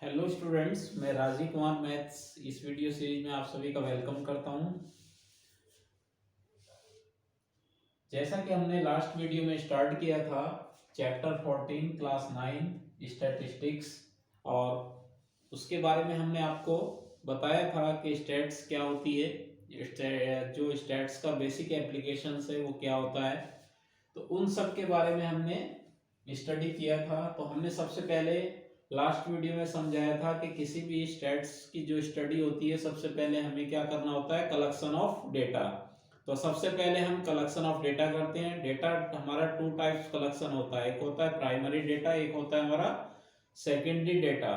Hello students, मैं Rajiv Kumar maths इस video series में आप सभी का वेलकम करता हूं। जैसा कि हमने लास्ट वीडियो में स्टार्ट किया था चैप्टर 14 क्लास 9 स्टैटिस्टिक्स, और उसके बारे में हमने आपको बताया था कि स्टैट्स क्या होती है, जो स्टैट्स का बेसिक एप्लीकेशंस है वो क्या होता है। तो उन सब के बारे में हमने स्टडी किया था। तो हमने सबसे पहले लास्ट वीडियो में समझाया था कि किसी भी स्टैट्स की जो स्टडी होती है सबसे पहले हमें क्या करना होता है, कलेक्शन ऑफ डेटा। तो सबसे पहले हम कलेक्शन ऑफ डेटा करते हैं। डेटा हमारा टू टाइप्स कलेक्शन होता है, एक होता है प्राइमरी डेटा, एक होता है हमारा सेकेंडरी डेटा।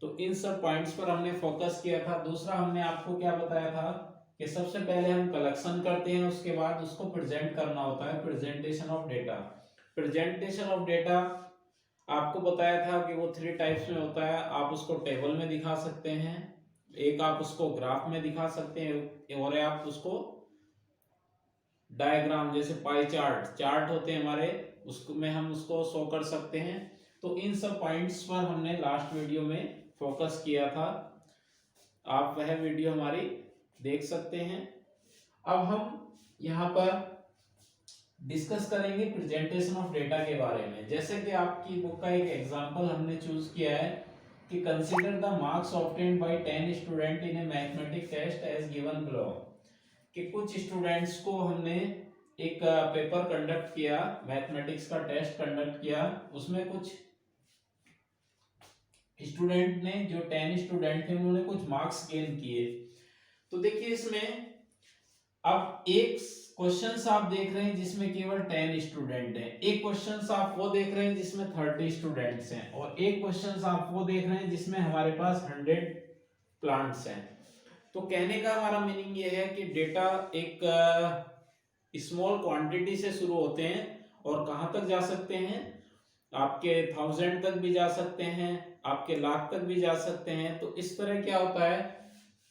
तो इन सब पॉइंट्स पर हमने फोकस किया था। दूसरा हमने आपको क्या बताया था कि सबसे पहले हम कलेक्शन करते हैं, उसके बाद उसको प्रेजेंट करना होता है, presentation of data. Presentation of data आपको बताया था कि वो थ्री टाइप्स में होता है। आप उसको टेबल में दिखा सकते हैं, एक आप उसको ग्राफ में दिखा सकते हैं, और आप उसको डायग्राम जैसे पाई चार्ट चार्ट होते हैं हमारे, उसको में हम उसको शो कर सकते हैं। तो इन सब पॉइंट्स पर हमने लास्ट वीडियो में फोकस किया था। आप वह वीडियो हमारी देख सकते हैं। अब हम यहाँ पर डिस्कस करेंगे प्रेजेंटेशन ऑफ डेटा के बारे में। जैसे कि आपकी बुक का एक एग्जांपल हमने चूज किया है कि consider the marks obtained by 10 student in a mathematics test as given below. कि कुछ स्टूडेंट्स को हमने एक पेपर कंडक्ट किया, मैथमेटिक्स का टेस्ट कंडक्ट किया, उसमें कुछ स्टूडेंट ने, जो 10 स्टूडेंट थे, उन्होंने कुछ मार्क्स गेन किए। तो देखिए इसमें अब एक क्वेश्चन आप देख रहे हैं जिसमें केवल 10 स्टूडेंट हैं, एक क्वेश्चन आप वो देख रहे हैं जिसमें 30 स्टूडेंट्स हैं, और एक क्वेश्चन आप वो देख रहे हैं जिसमें हमारे पास 100 प्लांट्स हैं। तो कहने का हमारा मीनिंग ये है कि डेटा एक स्मॉल क्वांटिटी से शुरू होते हैं और कहां तक जा सकते हैं, आपके 1000 तक भी जा सकते हैं, आपके लाख तक भी जा सकते हैं। तो इस तरह क्या होता है,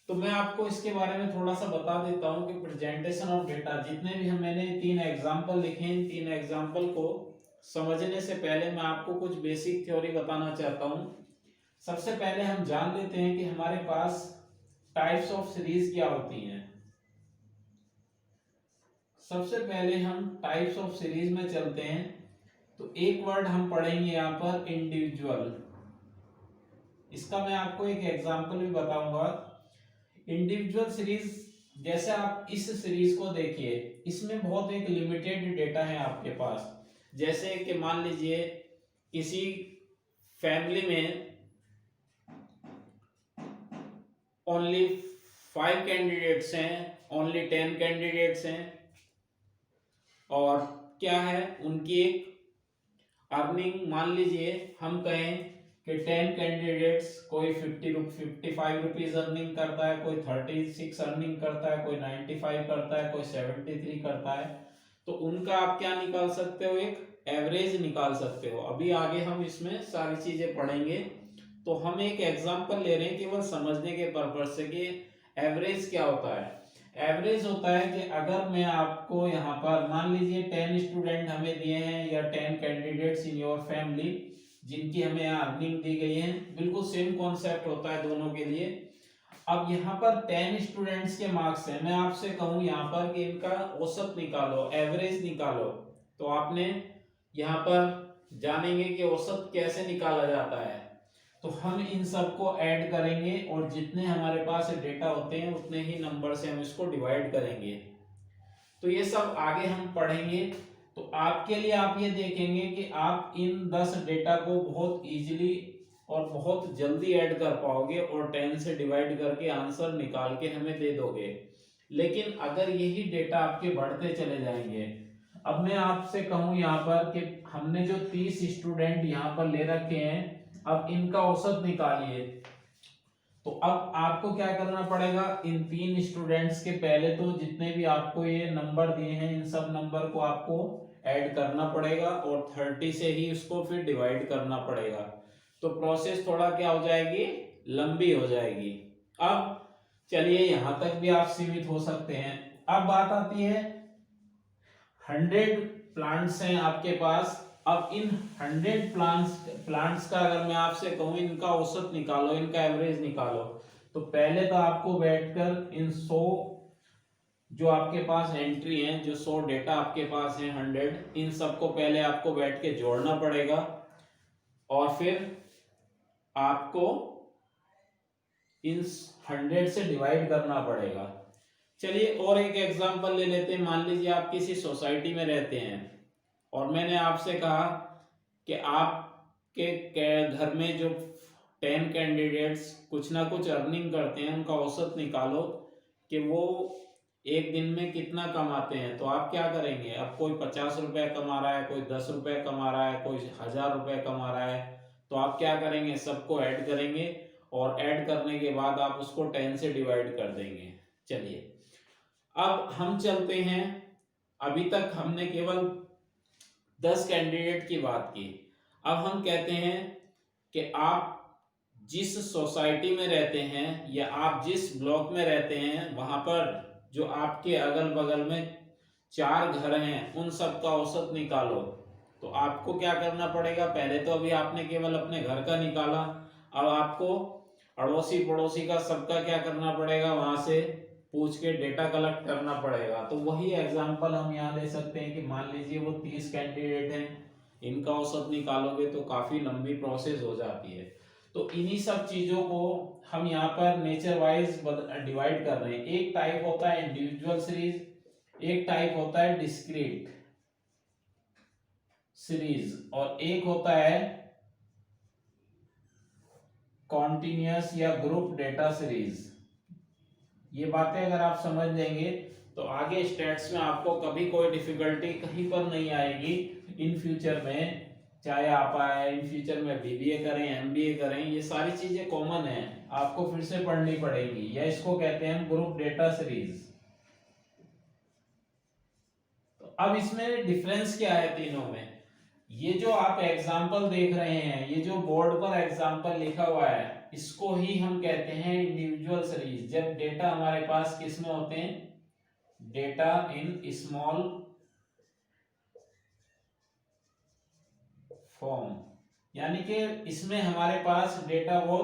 तो मैं आपको इसके बारे में थोड़ा सा बता देता हूं कि प्रेजेंटेशन ऑफ डेटा, जितने भी मैंने 3 एग्जांपल लिखे हैं, इन 3 एग्जांपल को समझने से पहले मैं आपको कुछ बेसिक थ्योरी बताना चाहता हूं। सबसे पहले हम जान लेते हैं कि हमारे पास टाइप्स ऑफ सीरीज क्या होती हैं। सबसे पहले हम टाइप्स ऑफ सीरीज में चलते हैं। तो एक वर्ड हम पढ़ेंगे यहाँ पर, इंडिविजुअल। इसका मैं आपको एक एग्जांपल भी बताऊंगा। इंडिविजुअल सीरीज, जैसे आप इस सीरीज को देखिए, इसमें बहुत एक लिमिटेड डेटा है आपके पास। जैसे कि मान लीजिए किसी फैमिली में ओनली 5 कैंडिडेट्स हैं, ओनली 10 कैंडिडेट्स हैं, और क्या है उनकी एक अर्निंग, मान लीजिए हम कहें कि 10 कैंडिडेट्स, कोई 55 रुपीज अर्निंग करता है, कोई 36 अर्निंग करता है, कोई 95 करता है, कोई 73 करता है। तो उनका आप क्या निकाल सकते हो, एक एवरेज निकाल सकते हो। अभी आगे हम इसमें सारी चीजें पढ़ेंगे। तो हम एक एग्जांपल ले रहे हैं केवल समझने के पर्पज से कि एवरेज क्या होता है। एवरेज होता है कि अगर मैं आपको यहाँ पर मान लीजिए 10 स्टूडेंट हमें दिए हैं, या 10 कैंडिडेट्स इन योर फैमिली जिनकी हमें यहाँ अर्निंग दी गई है, बिल्कुल सेम कॉन्सेप्ट होता है दोनों के लिए। अब यहाँ पर 10 स्टूडेंट्स के मार्क्स हैं, मैं आपसे कहूँ यहाँ पर कि इनका औसत निकालो, एवरेज निकालो, तो आपने यहाँ पर जानेंगे कि औसत कैसे निकाला जाता है। तो हम इन सबको ऐड करेंगे, और जितने हमारे पास डेटा होते हैं उतने ही नंबर से हम इसको डिवाइड करेंगे। तो ये सब आगे हम पढ़ेंगे। तो आपके लिए आप ये देखेंगे कि आप इन 10 डेटा को बहुत इजीली और बहुत जल्दी ऐड कर पाओगे, और 10 से डिवाइड करके आंसर निकाल के हमें दे दोगे। लेकिन अगर यही डेटा आपके बढ़ते चले जाएंगे, अब मैं आपसे कहूं यहाँ पर कि हमने जो 30 स्टूडेंट यहाँ पर ले रखे हैं, अब इनका औसत निकालिए। तो अब आपको क्या करना पड़ेगा, इन 3 स्टूडेंट्स के पहले तो जितने भी आपको ये नंबर दिए हैं, इन सब नंबर को आपको ऐड करना पड़ेगा, और 30 से ही उसको फिर डिवाइड करना पड़ेगा। तो प्रोसेस थोड़ा क्या हो जाएगी, लंबी हो जाएगी। अब चलिए यहां तक भी आप सीमित हो सकते हैं। अब बात आती है 100 प्लांट्स हैं आपके पास, अब इन 100 प्लांट्स का अगर मैं आपसे कहूँ इनका औसत निकालो, इनका एवरेज निकालो, तो पहले तो आपको बैठकर इन 100 जो आपके पास एंट्री है, जो 100 डेटा आपके पास है 100, इन सबको पहले आपको बैठ के जोड़ना पड़ेगा और फिर आपको इन 100 से डिवाइड करना पड़ेगा। चलिए और एक एग्जांपल ले लेते हैं। मान लीजिए आप किसी सोसाइटी में रहते हैं और मैंने आपसे कहा कि आपके घर में जो 10 कैंडिडेट्स कुछ ना कुछ अर्निंग करते हैं, उनका औसत निकालो कि वो एक दिन में कितना कमाते हैं। तो आप क्या करेंगे, अब कोई 50 रुपए कमा रहा है, कोई 10 रुपए कमा रहा है, कोई 1000 रुपए कमा रहा है, तो आप क्या करेंगे, सबको ऐड करेंगे और ऐड करने के बाद आप उसको 10 से डिवाइड कर देंगे। चलिए अब हम चलते हैं, अभी तक हमने केवल 10 कैंडिडेट की बात की। अब हम कहते हैं कि आप जिस सोसाइटी में रहते हैं या आप जिस ब्लॉक में रहते हैं, वहां पर जो आपके अगल बगल में 4 घर हैं, उन सब का औसत निकालो। तो आपको क्या करना पड़ेगा, पहले तो अभी आपने केवल अपने घर का निकाला, अब आपको अड़ोसी पड़ोसी का सबका क्या करना पड़ेगा, वहां से पूछ के डेटा कलेक्ट करना पड़ेगा। तो वही एग्जांपल हम यहाँ ले सकते हैं कि मान लीजिए वो 30 कैंडिडेट हैं, इनका औसत निकालोगे तो काफी लंबी प्रोसेस हो जाती है। तो इन्हीं सब चीजों को हम यहाँ पर नेचर वाइज डिवाइड कर रहे हैं। एक टाइप होता है इंडिविजुअल सीरीज, एक टाइप होता है डिस्क्रीट सीरीज, और एक होता है कॉन्टिन्यूअस या ग्रुप डेटा सीरीज। ये बातें अगर आप समझ लेंगे तो आगे स्टेट्स में आपको कभी कोई डिफिकल्टी कहीं पर नहीं आएगी इन फ्यूचर में। चाहे आप इन फ्यूचर में बीबीए करें, एमबीए करें, ये सारी चीजें कॉमन है, आपको फिर से पढ़नी पड़ेगी। या इसको कहते हैं ग्रुप डेटा सीरीज। तो अब इसमें डिफरेंस क्या है तीनों में। ये जो आप एग्जाम्पल देख रहे हैं, ये जो बोर्ड पर एग्जाम्पल लिखा हुआ है, इसको ही हम कहते हैं इंडिविजुअल सीरीज। जब डेटा हमारे पास किस में होते हैं, डेटा इन स्मॉल फॉर्म, यानी कि इसमें हमारे पास डेटा वो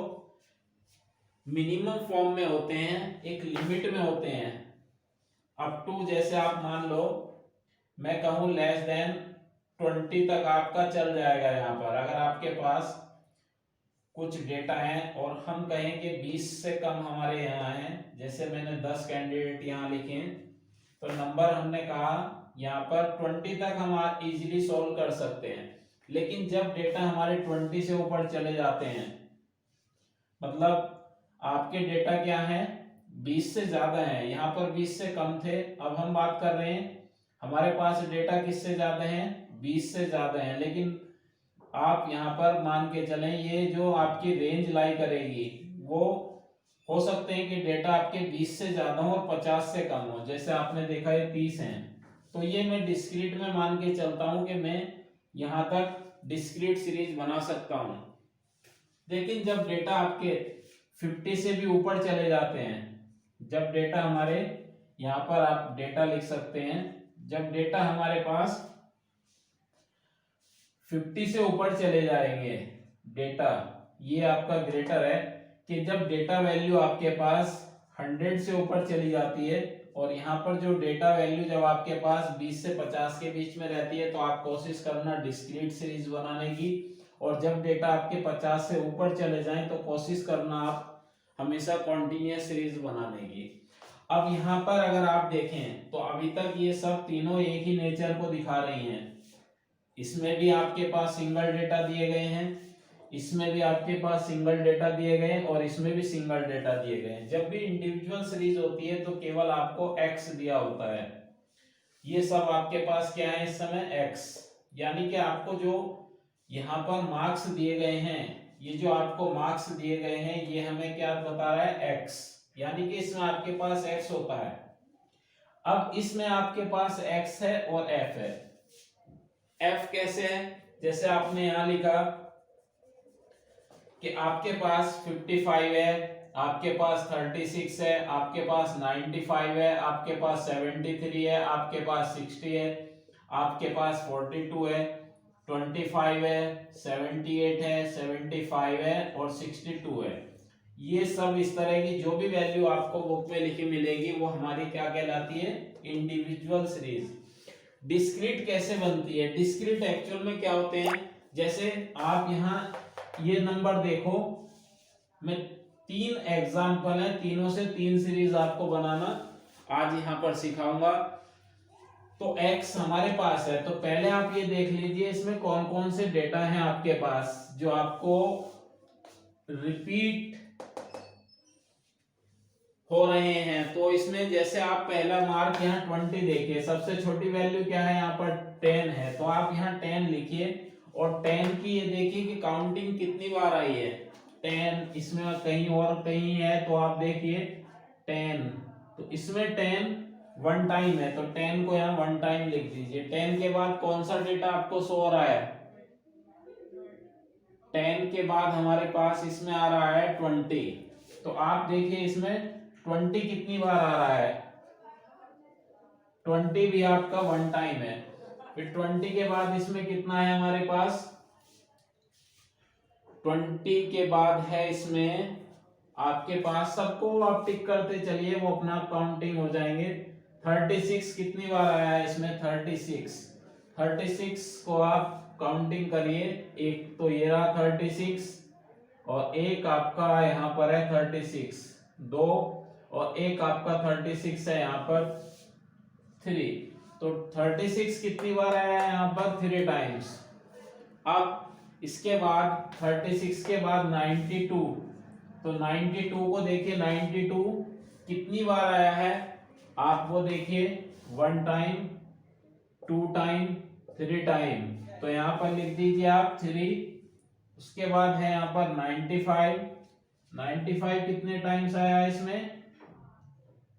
मिनिमम फॉर्म में होते हैं, एक लिमिट में होते हैं। अप टू, जैसे आप मान लो मैं कहूं लेस देन 20 तक आपका चल जाएगा। यहाँ पर अगर आपके पास कुछ डेटा है और हम कहें कि 20 से कम हमारे यहाँ है, जैसे मैंने 10 कैंडिडेट यहाँ लिखे, तो नंबर हमने कहा यहाँ पर 20 तक हम इजीली सॉल्व कर सकते हैं। लेकिन जब डेटा हमारे 20 से ऊपर चले जाते हैं, मतलब आपके डेटा क्या है, 20 से ज्यादा है, यहाँ पर 20 से कम थे, अब हम बात कर रहे हैं हमारे पास डेटा किससे ज्यादा है, 20 से ज्यादा है। लेकिन आप यहाँ पर मान के चलें ये जो आपकी रेंज लाई करेगी, वो हो सकते हैं कि डेटा आपके 20 से ज्यादा हो और 50 से कम हो। जैसे आपने देखा ये 30 हैं, तो ये मैं डिस्क्रीट में मान के चलता हूं कि मैं यहाँ तक डिस्क्रीट सीरीज बना सकता हूं। लेकिन जब डेटा आपके 50 से भी ऊपर चले जाते हैं, जब डेटा हमारे, यहाँ पर आप डेटा लिख सकते हैं, जब डेटा हमारे पास 50 से ऊपर चले जाएंगे डेटा, ये आपका ग्रेटर है कि जब डेटा वैल्यू आपके पास 100 से ऊपर चली जाती है, और यहाँ पर जो डेटा वैल्यू जब आपके पास 20 से 50 के बीच में रहती है, तो आप कोशिश करना डिस्क्रीट सीरीज बनाने की। और जब डेटा आपके 50 से ऊपर चले जाएं तो कोशिश करना आप हमेशा कॉन्टिन्यूअस सीरीज बनाने की। अब यहाँ पर अगर आप देखें तो अभी तक ये सब तीनों एक ही नेचर को दिखा रही हैं। इसमें भी आपके पास सिंगल डेटा दिए गए हैं, इसमें भी आपके पास सिंगल डेटा दिए गए हैं, और इसमें भी सिंगल डेटा दिए गए हैं। जब भी इंडिविजुअल सीरीज होती है तो केवल आपको x दिया होता है। ये सब आपके पास क्या है इस समय, x, यानी कि आपको जो यहाँ पर मार्क्स दिए गए हैं, ये जो आपको मार्क्स दिए गए हैं, ये हमें क्या बता रहा है, x, यानी कि इसमें आपके पास x होता है। अब इसमें आपके पास x है और f है। f कैसे है, जैसे आपने यहां लिखा कि आपके पास 55 है, आपके पास 36 है, आपके पास 95 है, आपके पास 73 है, आपके पास 60 है, आपके पास 42 है, 25 है, 78 है, 75 है और 62 है। ये सब इस तरह की जो भी वैल्यू आपको बुक में लिखी मिलेगी वो हमारी क्या कहलाती है, इंडिविजुअल सीरीज। डिस्क्रीट कैसे बनती है, डिस्क्रीट एक्चुअल में क्या होते हैं, जैसे आप यहाँ ये नंबर देखो, मैं 3 एग्जाम्पल है, तीनों से 3 सीरीज आपको बनाना आज यहाँ पर सिखाऊंगा। तो x हमारे पास है, तो पहले आप ये देख लीजिए इसमें कौन कौन से डेटा हैं आपके पास जो आपको रिपीट हो रहे हैं। तो इसमें जैसे आप पहला मार्क यहाँ 20 देखिए, सबसे छोटी वैल्यू क्या है यहाँ पर 10 है, तो आप यहाँ 10 लिखिए और 10 की ये देखिए कि काउंटिंग कितनी बार आई है, 10 इसमें कहीं और कहीं है, तो आप देखिए 10, तो इसमें 10 वन टाइम है, तो 10 को यहाँ वन टाइम लिख दीजिए। 10 के बाद कौन सा डेटा आपको शो हो रहा है, 10 के बाद हमारे पास इसमें आ रहा है 20, तो आप देखिए इसमें 20 कितनी बार आ रहा है, 20 भी आपका वन टाइम है। फिर 20 के बाद इसमें कितना है हमारे पास, 20 के बाद है इसमें आपके पास, सबको आप टिक करते चलिए वो अपना काउंटिंग हो जाएंगे। 36 कितनी बार आया है इसमें, 36 को आप काउंटिंग करिए, एक तो ये रहा 36 और एक आपका यहाँ पर है 36, दो और एक आपका 36 है यहाँ पर 3, तो 36 कितनी बार आया है यहाँ पर, 3 टाइम्स। अब इसके बाद 36 के बाद 92, तो 92 को देखिए, 92 कितनी बार आया है, आप वो देखिए, one time, two time, 3 time, तो यहाँ पर लिख दीजिए आप 3। उसके बाद है यहाँ पर 95 कितने टाइम्स आया है इसमें,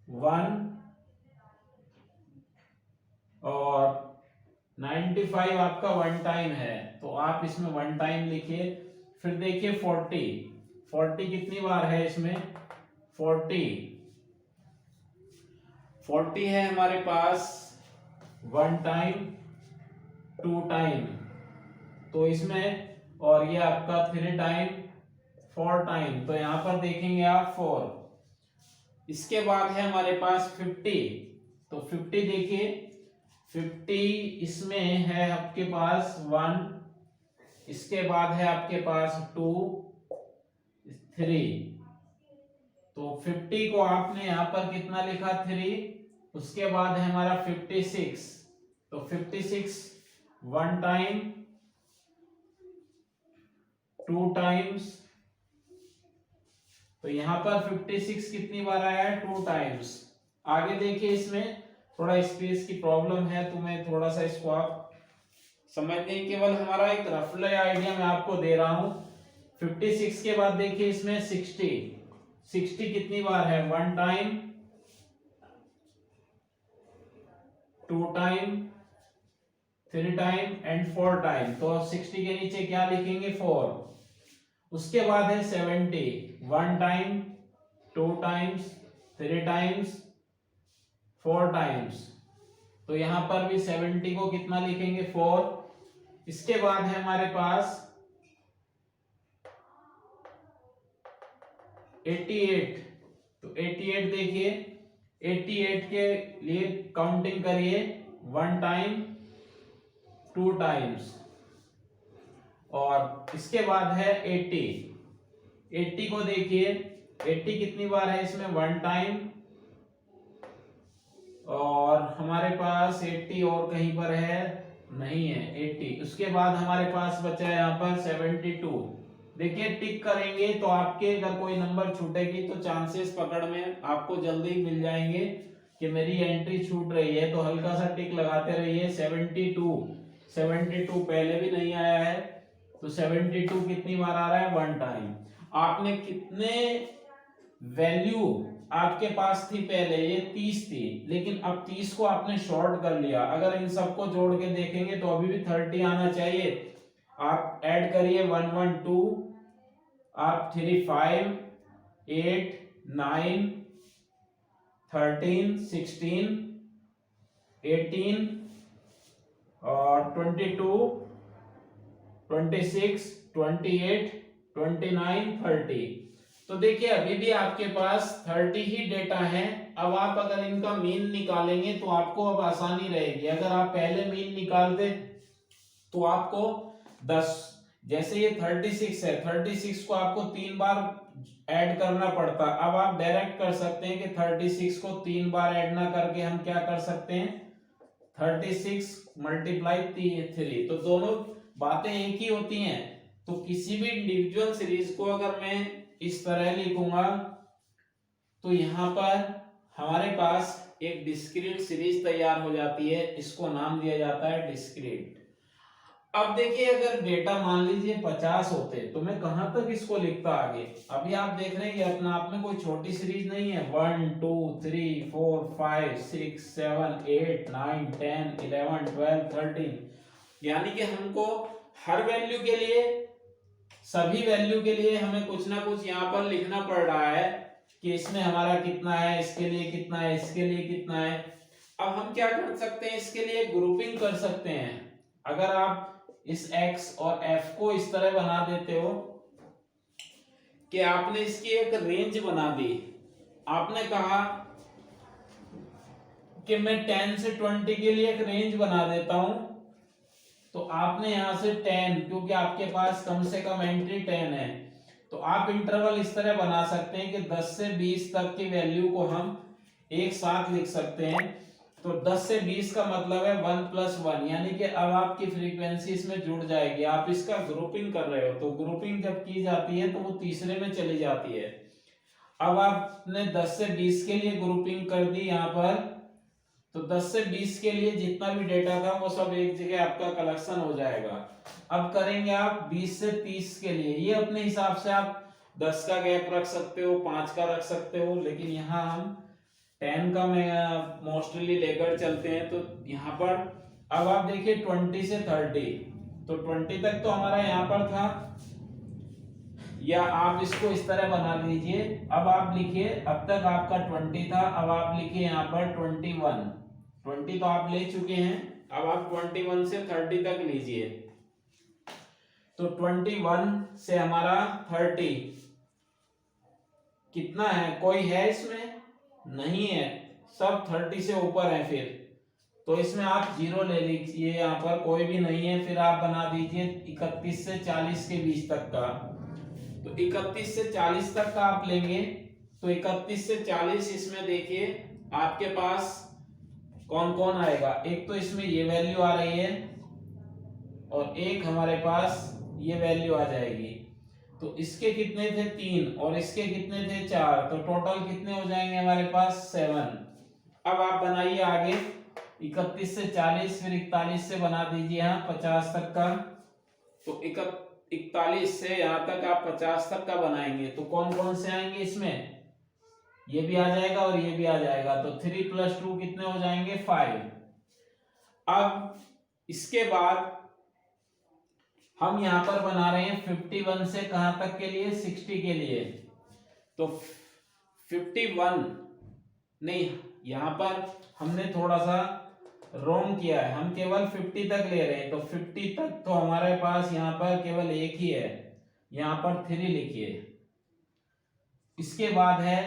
1, और 95 आपका वन टाइम है, तो आप इसमें वन टाइम लिखिए। फिर देखिए 40 कितनी बार है इसमें, 40 है हमारे पास वन टाइम, टू टाइम, तो इसमें, और ये आपका 3 टाइम, 4 टाइम, तो यहां पर देखेंगे आप 4। इसके बाद है हमारे पास 50, तो 50 देखिए, 50 इसमें है आपके पास 1, इसके बाद है आपके पास 2, 3, तो 50 को आपने यहां पर कितना लिखा, 3, उसके बाद है हमारा 56, तो 56 वन टाइम, टू टाइम्स, तो यहां पर 56 कितनी बार आया है, 2 टाइम्स। आगे देखिए इसमें थोड़ा स्पेस की प्रॉब्लम है, तो मैं थोड़ा सा इसको आप समझने, केवल हमारा एक रफली आइडिया मैं आपको दे रहा हूं। 56 के बाद देखिए इसमें 60 कितनी बार है, one time, two time, 3 time and 4 time, तो 60 के नीचे क्या लिखेंगे, 4। उसके बाद है 70, one time, two times, 3 times, 4 times, तो यहां पर भी 70 को कितना लिखेंगे, 4। इसके बाद है हमारे पास 88, तो 88 देखिए, 88 के लिए काउंटिंग करिए, वन टाइम, टू टाइम्स, और इसके बाद है 80 को देखिए, 80 कितनी बार है इसमें, वन टाइम, और हमारे पास 80 और कहीं पर है नहीं है 80। उसके बाद हमारे पास बचा है यहाँ पर 72, देखिए टिक करेंगे तो आपके अगर कोई नंबर छूटेगी तो चांसेस पकड़ में आपको जल्दी मिल जाएंगे कि मेरी एंट्री छूट रही है, तो हल्का सा टिक लगाते रहिए। 72 पहले भी नहीं आया है, तो 72 कितनी बार आ रहा है, वन टाइम। आपने कितने वैल्यू आपके पास थी पहले, ये 30 थी, लेकिन अब 30 को आपने शॉर्ट कर लिया, अगर इन सबको जोड़ के देखेंगे तो अभी भी 30 आना चाहिए। आप ऐड करिए 1 1 2, आप 3 5 8 9 13 16 18 और 22 26, 28, 29, 30। तो देखिए अभी भी आपके पास 30 ही डेटा है। अब आप अगर इनका मीन निकालेंगे तो आपको अब आसानी रहेगी। अगर आप पहले मीन निकालते तो आपको 10, जैसे ये 36 है, 36 को आपको 3 बार ऐड करना पड़ता। अब आप डायरेक्ट कर सकते हैं कि 36 को 3 बार ऐड ना करके हम क्या कर सकते हैं, 36 मल्टीप्लाई 3। तो दोनों बातें एक ही होती हैं। तो किसी भी इंडिविजुअल सीरीज को अगर मैं इस तरह लिखूंगा तो यहां पर हमारे पास एक डिस्क्रीट सीरीज तैयार हो जाती है। इसको नाम दिया जाता है डिस्क्रीट। अब देखिए अगर डेटा मान लीजिए 50 होते तो मैं कहां तक इसको लिखता आगे। अभी आप देख रहे हैं ये अपना आप में कोई छोटी सीरीज नहीं है। 1 2 3 4 5 6 7 8 9 10 11 12 13, यानी कि हमको हर वैल्यू के लिए, सभी वैल्यू के लिए हमें कुछ ना कुछ यहाँ पर लिखना पड़ रहा है कि इसमें हमारा कितना है, इसके लिए कितना है, इसके लिए कितना है। अब हम क्या कर सकते हैं, इसके लिए ग्रुपिंग कर सकते हैं। अगर आप इस x और f को इस तरह बना देते हो कि आपने इसकी एक रेंज बना दी। आपने कहा कि मैं 10 से 20 के लिए एक रेंज बना देता हूं। तो आपने यहां से 10, क्योंकि आपके पास कम से कम एंट्री 10 है, तो आप इंटरवल इस तरह बना सकते हैं कि 10 से 20 तक की वैल्यू को हम एक साथ लिख सकते हैं। तो 10 से 20 का मतलब है 1 + 1, यानी कि अब आपकी फ्रीक्वेंसी इसमें जुड़ जाएगी। आप इसका ग्रुपिंग कर रहे हो तो ग्रुपिंग जब की जाती है तो वो तीसरे में चली जाती है। अब आपने 10 से 20 के लिए ग्रुपिंग कर दी यहाँ पर, तो 10 से 20 के लिए जितना भी डेटा था वो सब एक जगह आपका कलेक्शन हो जाएगा। अब करेंगे आप 20 से 30 के लिए। ये अपने हिसाब से आप 10 का गैप रख सकते हो, 5 का रख सकते हो, लेकिन यहाँ हम 10 का मैं मोस्टली लेकर चलते हैं। तो यहाँ पर अब आप देखिए 20 से 30, तो 20 तक तो हमारा यहाँ पर था, या आप इसको इस तरह बना लीजिए। अब आप लिखिए, अब तक आपका 20 था, अब आप लिखिए यहाँ पर 21। 20 तो आप ले चुके हैं, अब आप 21 से 30 तक लीजिए। तो 21 से हमारा 30 कितना है, कोई है इसमें? नहीं है, सब 30 से ऊपर है। फिर तो इसमें आप 0 ले लीजिए, यहाँ पर कोई भी नहीं है। फिर आप बना दीजिए 31 से 40 के बीच तक का। तो 31 से 40 तक का आप लेंगे तो 31 से 40 इसमें देखिए आपके पास कौन कौन आएगा। एक तो इसमें ये वैल्यू आ रही है और एक हमारे पास ये वैल्यू आ जाएगी। तो इसके कितने थे 3 और इसके कितने थे 4, तो टोटल कितने हो जाएंगे हमारे पास 7। अब आप बनाइए आगे 31 से 40, फिर 41 से बना दीजिए यहाँ 50 तक का। तो 41 से यहाँ तक आप 50 तक का बनाएंगे तो कौन कौन से आएंगे इसमें, ये भी आ जाएगा और ये भी आ जाएगा। तो 3 + 2 कितने हो जाएंगे 5। अब इसके बाद हम यहां पर बना रहे हैं 51 से कहां तक के लिए, 60 के लिए। तो 51 नहीं, यहां पर हमने थोड़ा सा रॉन्ग किया है, हम केवल 50 तक ले रहे हैं। तो 50 तक तो हमारे पास यहाँ पर केवल एक ही है, यहाँ पर 3 लिखिए। इसके बाद है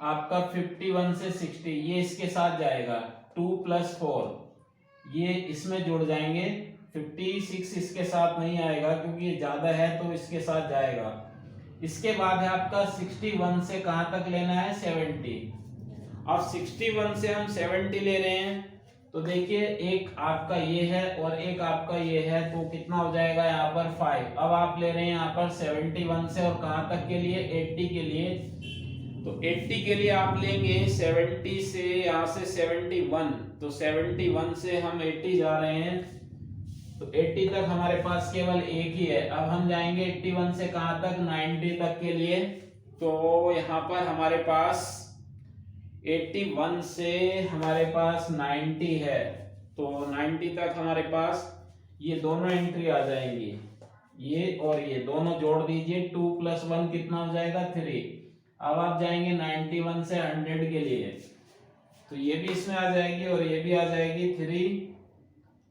आपका 51 से 60, ये इसके साथ जाएगा। 2 + 4 ये इसमें जुड़ जाएंगे। 56 इसके साथ नहीं आएगा क्योंकि ये ज्यादा है तो इसके साथ जाएगा। इसके बाद है आपका 61 से कहां तक लेना है 70। अब 61 से हम 70 ले रहे हैं तो देखिए एक आपका ये है और एक आपका ये है, तो कितना हो जाएगा यहाँ पर 5। अब आप ले रहे हैं यहाँ पर 71 से और कहां तक के लिए 80 के लिए। तो 80 के लिए आप लेंगे 70 से यहाँ से 71, तो 71 से हम 80 जा रहे हैं। तो 80 तक हमारे पास केवल एक ही है। अब हम जाएंगे 81 से कहां तक 90 तक के लिए। तो यहाँ पर हमारे पास 81 से हमारे पास 90 है, तो 90 तक हमारे पास ये दोनों एंट्री आ जाएंगी, ये और ये दोनों जोड़ दीजिए। 2 + 1 कितना हो जाएगा 3। अब आप जाएंगे 91 से 100 के लिए, तो ये भी इसमें आ जाएगी और ये भी आ जाएगी 3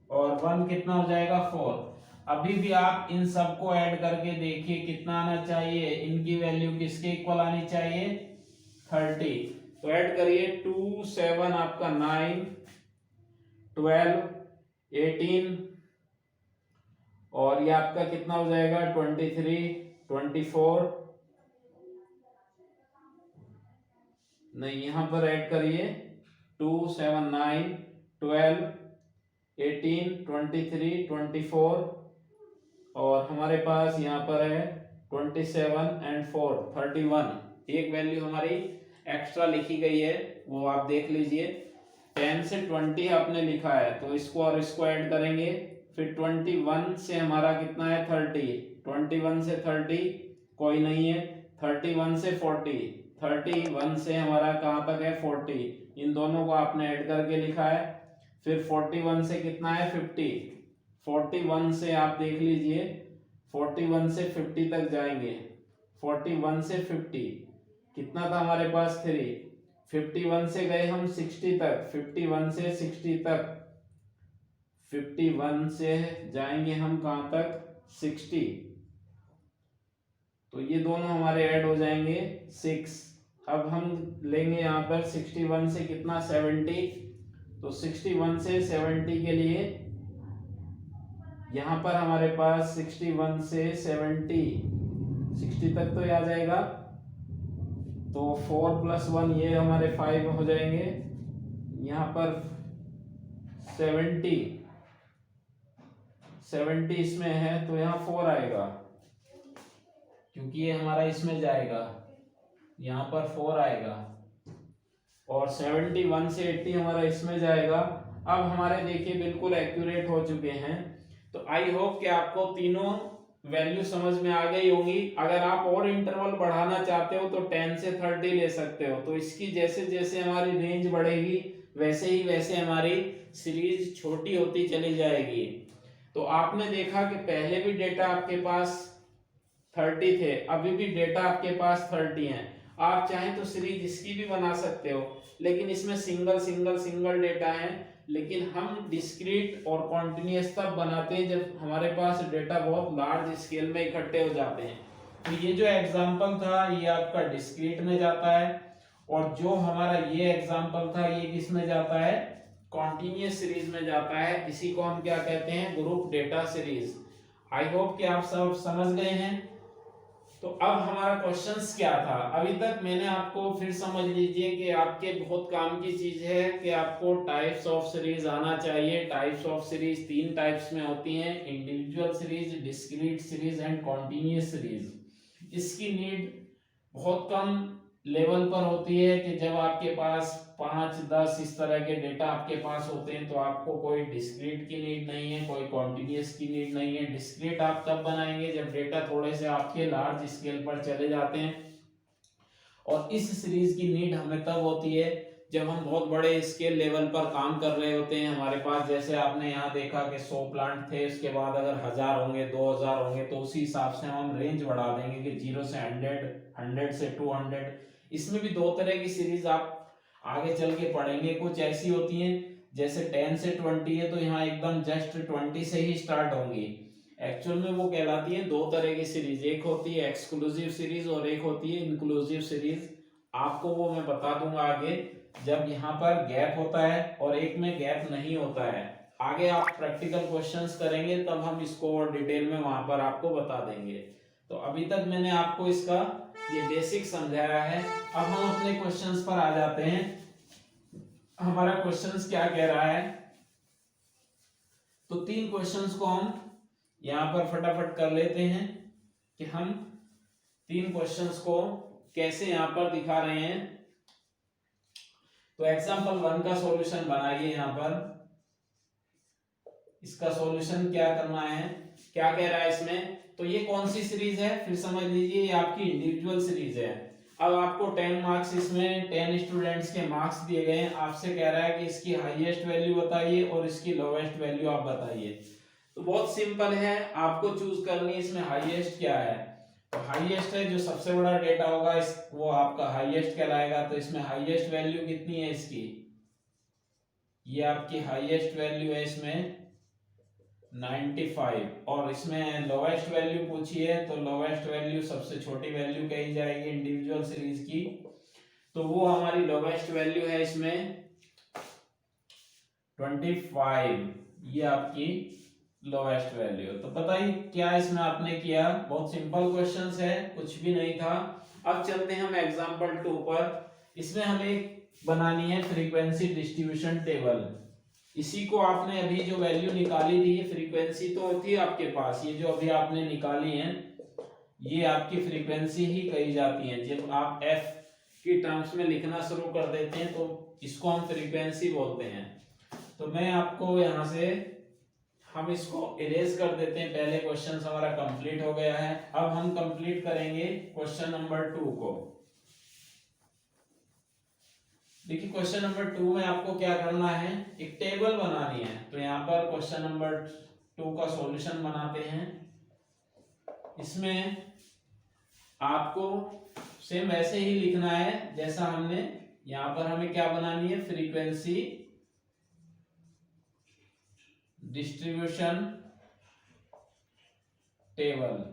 और 1 कितना हो जाएगा 4। अभी भी आप इन सबको ऐड करके देखिए कितना आना चाहिए, इनकी वैल्यू किसके इक्वल आनी चाहिए 30। तो ऐड करिए 2 7 आपका 9 12 18 और ये आपका कितना हो जाएगा 23 24 नहीं, यहां पर ऐड करिए 2 7 9 12 18 23 24 और हमारे पास यहाँ पर है 27 एंड 4 31। एक वैल्यू हमारी एक्स्ट्रा लिखी गई है, वो आप देख लीजिए। 10 से 20 आपने लिखा है तो इसको और इसको ऐड करेंगे, फिर 21 से हमारा कितना है 30, 21 से 30 कोई नहीं है, 31 से 40, 31 से हमारा कहाँ तक है 40, इन दोनों को आपने ऐड करके लिखा है। फिर 41 से कितना है 50, 41 से आप देख लीजिए 41 से 50 तक जाएंगे, 41 से 50 कितना था हमारे पास 3, 51 से गए हम 60 तक, 51 से 60 तक, 51 से जाएंगे हम कहाँ तक 60, तो ये दोनों हमारे ऐड हो जाएंगे 6। अब हम लेंगे यहाँ पर 61 से कितना 70, तो 61 से 70 के लिए यहाँ पर हमारे पास 61 से 60 तक तो आ जाएगा, तो 4 + 1 ये हमारे 5 हो जाएंगे। यहाँ पर 70 इसमें है तो यहाँ 4 आएगा क्योंकि ये हमारा इसमें जाएगा, यहाँ पर 4 आएगा और 71 से 80 हमारा इसमें जाएगा। अब हमारे देखिए बिल्कुल एक्यूरेट हो चुके हैं। तो आई होप कि आपको तीनों वैल्यू समझ में आ गई होंगी। अगर आप और इंटरवल बढ़ाना चाहते हो तो 10 से 30 ले सकते हो। तो इसकी जैसे जैसे हमारी रेंज बढ़ेगी वैसे ही वैसे हमारी सीरीज छोटी होती चली जाएगी। तो आपने देखा कि पहले भी डेटा आपके पास 30 थे, अभी भी डेटा आपके पास 30 हैं। आप चाहें तो सीरीज इसकी भी बना सकते हो, लेकिन इसमें सिंगल सिंगल सिंगल डेटा है। लेकिन हम डिस्क्रीट और कॉन्टिन्यूस तब बनाते हैं जब हमारे पास डेटा बहुत लार्ज स्केल में इकट्ठे हो जाते हैं। तो ये जो एग्जांपल था ये आपका डिस्क्रीट में जाता है, और जो हमारा ये एग्जांपल था ये किस में जाता है, कॉन्टिन्यूस सीरीज में जाता है। इसी को हम क्या कहते हैं, group data series. I hope कि आप सब समझ गए हैं। तो अब हमारा क्वेश्चंस क्या था, अभी तक मैंने आपको फिर समझ लीजिए कि आपके बहुत काम की चीज है कि आपको टाइप्स ऑफ सीरीज आना चाहिए। टाइप्स ऑफ सीरीज 3 टाइप्स में होती हैं, individual series, discrete series and continuous series. इसकी नीड बहुत कम लेवल पर होती है कि जब आपके पास 5-10 इस तरह के डेटा आपके पास होते हैं तो आपको कोई डिस्क्रीट की नीड नहीं है, कोई कॉन्टिन्यूस की नीड नहीं है। डिस्क्रीट आप तब बनाएंगे जब डेटा थोड़े से आपके लार्ज स्केल पर चले जाते हैं, और इस सीरीज की नीड हमें तब होती है जब हम बहुत बड़े स्केल लेवल पर काम कर रहे होते हैं। हमारे पास जैसे आपने यहाँ देखा कि 100 प्लांट थे, उसके बाद अगर 1000 होंगे, 2000 होंगे, तो उसी हिसाब से हम रेंज बढ़ा देंगे कि 0 से 100, 100 से 200। इसमें भी 2 तरह की सीरीज आप आगे चल के पढ़ेंगे। कुछ ऐसी होती हैं जैसे 10 से 20 है तो यहाँ एकदम जस्ट 20 से ही स्टार्ट होंगी। एक्चुअल में वो कहलाती है 2 तरह की सीरीज, एक होती है एक्सक्लूसिव सीरीज और एक होती है इंक्लूसिव सीरीज। आपको वो मैं बता दूंगा आगे, जब यहाँ पर गैप होता है और एक में गैप नहीं होता है। आगे आप प्रैक्टिकल क्वेश्चंस करेंगे तब हम इसको और डिटेल में वहां पर आपको बता देंगे। तो अभी तक मैंने आपको इसका ये बेसिक समझाया है। अब हम अपने क्वेश्चंस पर आ जाते हैं। हमारा क्वेश्चंस क्या कह रहा है, तो 3 क्वेश्चंस को हम यहां पर फटाफट कर लेते हैं कि हम 3 क्वेश्चंस को कैसे यहां पर दिखा रहे हैं। तो एग्जांपल 1 का सॉल्यूशन बनाइए। यहां पर इसका सॉल्यूशन क्या करना है, क्या कह रहा है इसमें, तो ये कौन सी सीरीज है फिर समझ लीजिए, ये आपकी इंडिविजुअल सीरीज है। अब आपको 10 मार्क्स, इसमें 10 स्टूडेंट्स के मार्क्स दिए गए हैं। आपसे कह रहा है कि इसकी हाईएस्ट वैल्यू बताइए और इसकी लोवेस्ट वैल्यू आप बताइए। तो बहुत सिंपल है, आपको चूज करनी है इसमें हाईएस्ट क्या है। तो हाईएस्ट है जो सबसे बड़ा डेटा होगा वो आपका हाईएस्ट कहलाएगा। तो इसमें हाईएस्ट वैल्यू कितनी है इसकी, ये आपकी हाईएस्ट वैल्यू है इसमें 95, और इसमें लोवेस्ट वैल्यू पूछी है तो लोवेस्ट वैल्यू सबसे छोटी वैल्यू कही जाएगी इंडिविजुअल सीरीज की, तो वो हमारी लोवेस्ट वैल्यू है इसमें 25, ये आपकी लोवेस्ट वैल्यू। तो बताइए क्या इसमें आपने किया, बहुत सिंपल क्वेश्चंस है, कुछ भी नहीं था। अब चलते हैं हम एग्जांपल 2 पर। इसमें हमें बनानी है फ्रीक्वेंसी डिस्ट्रीब्यूशन टेबल। इसी को आपने अभी जो वैल्यू निकाली थी, फ्रीक्वेंसी तो थी आपके पास, ये जो अभी आपने निकाली है ये आपकी फ्रीक्वेंसी ही कही जाती है। जब आप एफ की टर्म्स में लिखना शुरू कर देते हैं तो इसको हम फ्रीक्वेंसी बोलते हैं। तो मैं आपको यहां से हम इसको इरेज कर देते हैं, पहले क्वेश्चन हमारा कंप्लीट हो गया है। अब हम कंप्लीट करेंगे क्वेश्चन नंबर 2 को। देखिए क्वेश्चन नंबर 2 में आपको क्या करना है, एक टेबल बनानी है। तो यहाँ पर क्वेश्चन नंबर 2 का सॉल्यूशन बनाते हैं। इसमें आपको सेम वैसे ही लिखना है जैसा हमने यहाँ पर, हमें क्या बनानी है, फ्रीक्वेंसी डिस्ट्रीब्यूशन टेबल।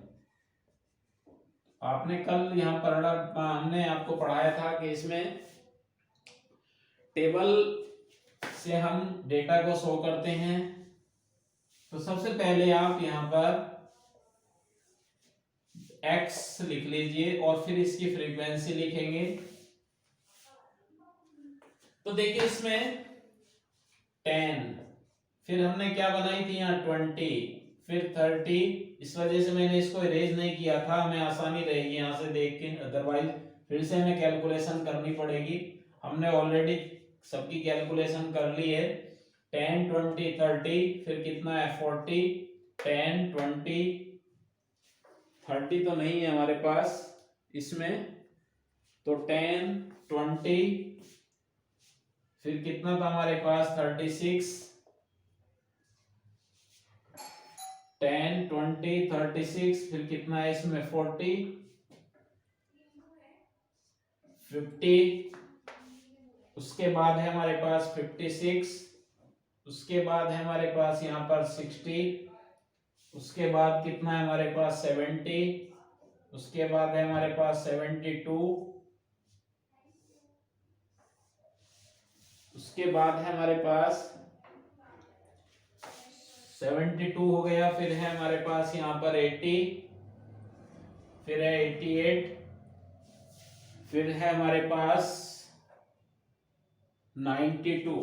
आपने कल यहाँ पढ़ा, हमने आपको पढ़ाया था कि इसमें टेबल से हम डेटा को शो करते हैं। तो सबसे पहले आप यहाँ पर x लिख लीजिए और फिर इसकी फ्रीक्वेंसी लिखेंगे। तो देखिए इसमें 10, फिर हमने क्या बनाई थी यहाँ 20, फिर 30। इस वजह से मैंने इसको इरेज नहीं किया था, हमें आसानी रहेगी यहाँ से देख के, अदरवाइज फिर से हमें कैलकुलेशन करनी पड़ेगी। हमने ऑलरेडी सबकी कैलकुलेशन कर ली है। 10 20 30, फिर कितना है 40, 10 20 30 तो नहीं है हमारे पास इसमें, तो 10 20, फिर कितना था हमारे पास 36, 10 20 36, फिर कितना है इसमें 40 50, उसके बाद है हमारे पास 56, उसके बाद है हमारे पास यहाँ पर 60, उसके बाद कितना है हमारे पास 70, उसके बाद है हमारे पास 72, उसके बाद है हमारे पास 72 हो गया, फिर है हमारे पास यहाँ पर 80, फिर है 88, फिर है हमारे पास 92।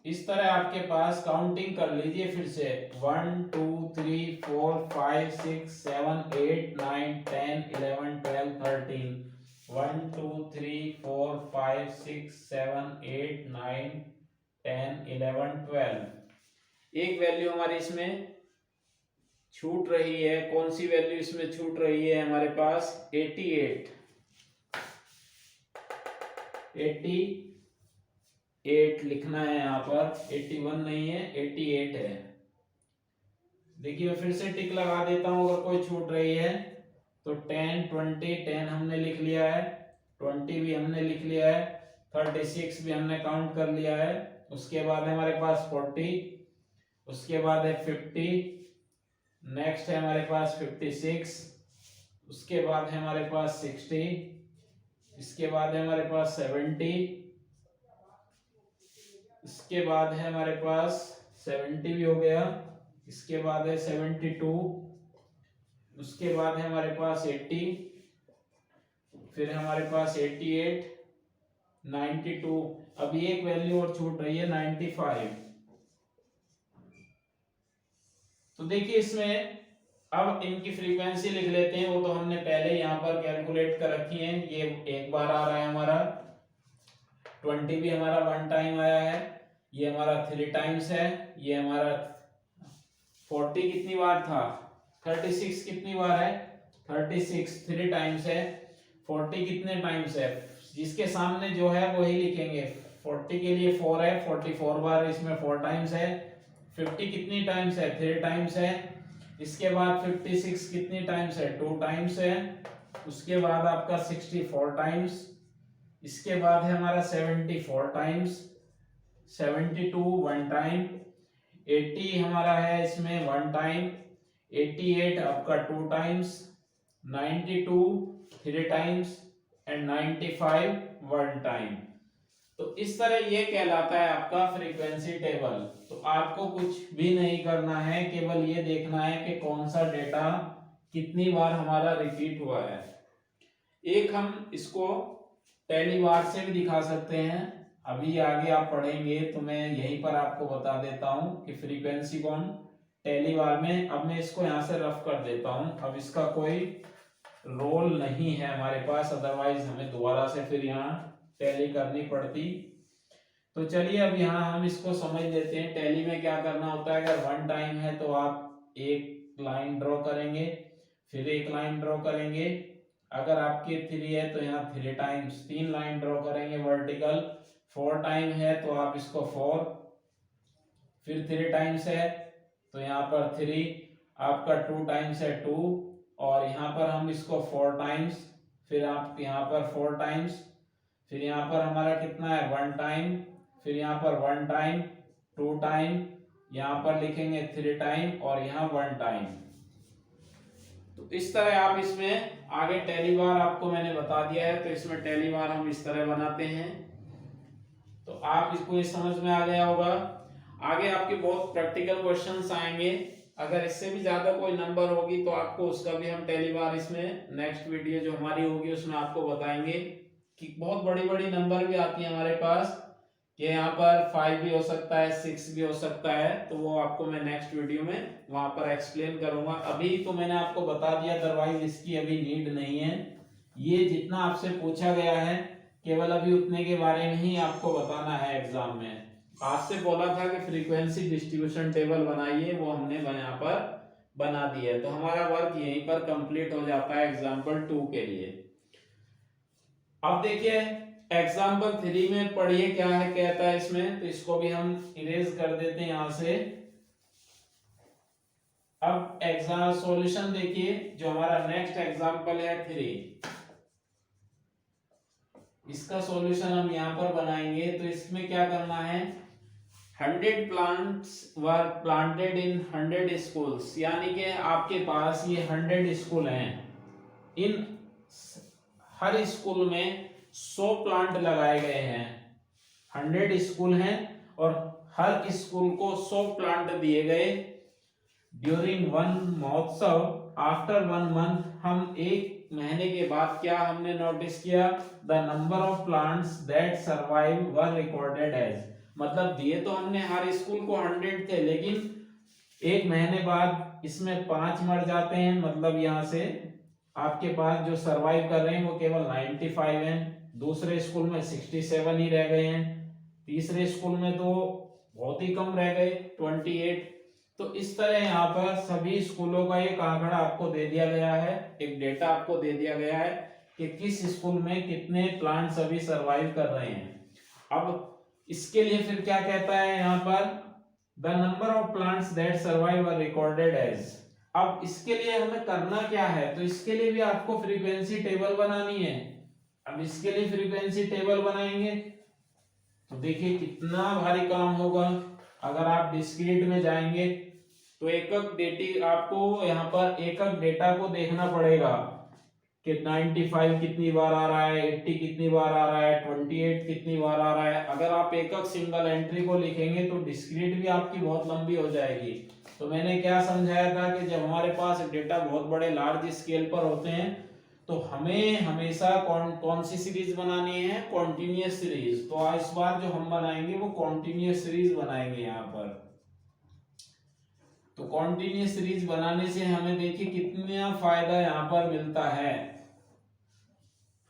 इस तरह आपके पास काउंटिंग कर लीजिए फिर से, 1 2 3 4 5 6 7 8 9 10 11 12 13, 1 2 3 4 5 6 7 8 9 10 11 12। एक वैल्यू हमारी इसमें छूट रही है, कौन सी वैल्यू इसमें छूट रही है हमारे पास, 88 लिखना है यहाँ पर, 81 नहीं है 88 है। देखिए मैं फिर से टिक लगा देता हूं अगर कोई छूट रही है तो। 10 20, 10 हमने लिख लिया है, 20 भी हमने लिख लिया है, 36 भी हमने काउंट कर लिया है। उसके बाद है हमारे पास 40, उसके बाद है 50, नेक्स्ट है हमारे पास 56, उसके बाद है हमारे पास 60, इसके बाद है हमारे पास 70, इसके बाद है हमारे पास 70 भी हो गया, इसके बाद है 72, उसके बाद है हमारे पास 80, फिर हमारे पास 88, 92। अभी एक वैल्यू और छूट रही है 95। तो देखिए इसमें अब इनकी फ्रीक्वेंसी लिख लेते हैं, वो तो हमने पहले यहाँ पर कैलकुलेट कर रखी है। ये एक बार आ रहा है हमारा, 20 भी हमारा 1 टाइम आया है, ये हमारा 3 टाइम्स है, ये हमारा 40 कितनी बार था, 36 कितनी बार है, 36 3 टाइम्स है, 40 कितने टाइम्स है, जिसके सामने जो है वही लिखेंगे। 40 के लिए 4 है, 44 बार इसमें 4 टाइम्स है। 50 कितनी टाइम्स है, 3 टाइम्स है। इसके बाद 56 कितनी टाइम्स है, 2 टाइम्स है। उसके बाद आपका 64 टाइम्स, इसके बाद है हमारा 74 टाइम्स, 72 1 टाइम, 80 हमारा है इसमें 1 टाइम, 88 आपका 2 टाइम्स, 92 3 टाइम्स एंड 95 1 टाइम। तो इस तरह ये कहलाता है आपका फ्रीक्वेंसी टेबल। तो आपको कुछ भी नहीं करना है, केवल ये देखना है कि कौन सा डेटा कितनी बार हमारा रिपीट हुआ है। एक हम इसको पहली बार से भी दिखा सकते हैं, अभी आगे आप पढ़ेंगे तो मैं यहीं पर आपको बता देता हूं कि फ्रीक्वेंसी कौन पहली बार में। अब मैं इसको यहां से रफ कर देता हूं, अब इसका कोई रोल नहीं है हमारे पास, अदरवाइज हमें दोबारा से फिर यहाँ टैली करनी पड़ती। तो चलिए अब यहाँ हम इसको समझ लेते हैं। टैली में क्या करना होता है, अगर 1 टाइम है तो आप एक लाइन ड्रॉ करेंगे, फिर एक लाइन ड्रॉ करेंगे। अगर आपके 3 है तो यहाँ 3 टाइम्स 3 लाइन ड्रॉ करेंगे वर्टिकल। 4 टाइम है तो आप इसको 4, फिर 3 टाइम्स है तो यहाँ पर 3, आपका 2 टाइम्स है 2, और यहाँ पर हम इसको 4 टाइम्स, फिर आप यहाँ पर 4 टाइम्स, फिर यहाँ पर हमारा कितना है 1 टाइम, फिर यहाँ पर 1 टाइम, 2 टाइम, यहाँ पर लिखेंगे 3 टाइम और यहाँ 1 टाइम। तो इस तरह आप इसमें आगे टैली बार आपको मैंने बता दिया है, तो इसमें टैली बार हम इस तरह बनाते हैं। तो आप इसको इस समझ में आ गया होगा। आगे आपके बहुत प्रैक्टिकल क्वेश्चंस आएंगे, अगर इससे भी ज्यादा कोई नंबर होगी तो आपको उसका भी हम टैली बार इसमें नेक्स्ट वीडियो जो हमारी होगी उसमें आपको बताएंगे कि बहुत बड़ी बड़ी नंबर भी आती है हमारे पास, कि यहाँ पर 5 भी हो सकता है, 6 भी हो सकता है, तो वो आपको मैं नेक्स्ट वीडियो में वहां पर एक्सप्लेन करूंगा। अभी तो मैंने आपको बता दिया, अदरवाइज इसकी अभी नीड नहीं है। ये जितना आपसे पूछा गया है केवल अभी उतने के बारे में ही आपको बताना है एग्जाम में। आपसे बोला था कि फ्रीक्वेंसी डिस्ट्रीब्यूशन टेबल बनाइए, वो हमने यहाँ पर बना दिया है। तो हमारा वर्क यहीं पर कंप्लीट हो जाता है एग्जाम्पल 2 के लिए। अब देखिए एग्जाम्पल 3 में पढ़िए क्या है कहता है इसमें, तो इसको भी हम इरेज कर देते हैं यहां से। अब एग्जाम सॉल्यूशन देखिए, जो हमारा नेक्स्ट एग्जाम्पल है 3, इसका सॉल्यूशन हम यहां पर बनाएंगे। तो इसमें क्या करना है, 100 plants were planted in 100 schools, यानी कि आपके पास ये 100 स्कूल हैं, इन हर स्कूल में 100 प्लांट लगाए गए हैं। 100 स्कूल हैं और हर स्कूल को 100 प्लांट दिए गए। ड्यूरिंग 1 महोत्सव, आफ्टर 1 मंथ, हम एक महीने के बाद क्या हमने नोटिस किया, the number of plants that survive were recorded as, मतलब दिए तो हमने हर स्कूल को 100 थे, लेकिन एक महीने बाद इसमें 5 मर जाते हैं, मतलब यहाँ से आपके पास जो सरवाइव कर रहे हैं वो केवल 95 हैं। दूसरे स्कूल में 67 ही रह गए हैं, तीसरे स्कूल में तो बहुत ही कम रह गए 28। तो इस तरह यहाँ पर सभी स्कूलों का एक आंकड़ा आपको दे दिया गया है, एक डेटा आपको दे दिया गया है कि किस स्कूल में कितने प्लांट्स अभी सरवाइव कर रहे हैं। अब इसके लिए फिर क्या कहता है यहाँ पर, the number of plants that survive are recorded as. अब इसके लिए हमें करना क्या है, तो इसके लिए भी आपको फ्रीक्वेंसी टेबल बनानी है। अब इसके लिए फ्रीक्वेंसी टेबल बनाएंगे तो देखिए कितना भारी काम होगा। अगर आप डिस्क्रीट में जाएंगे तो एकक डेटा आपको यहाँ पर एकक डेटा को देखना पड़ेगा कि 95 कितनी बार आ रहा है, 80 कितनी बार आ रहा है, 28 कितनी बार आ रहा है। अगर आप एकक सिंगल एंट्री को लिखेंगे तो डिस्क्रीट भी आपकी बहुत लंबी हो जाएगी। तो मैंने क्या समझाया था कि जब हमारे पास डेटा बहुत बड़े लार्ज स्केल पर होते हैं तो हमें हमेशा कौन सी सीरीज बनानी है, कॉन्टिन्यूअस सीरीज। तो इस बार जो हम बनाएंगे वो कॉन्टिन्यूअस सीरीज बनाएंगे यहाँ पर। तो कॉन्टिन्यूअस सीरीज बनाने से हमें देखिए कितना फायदा यहाँ पर मिलता है,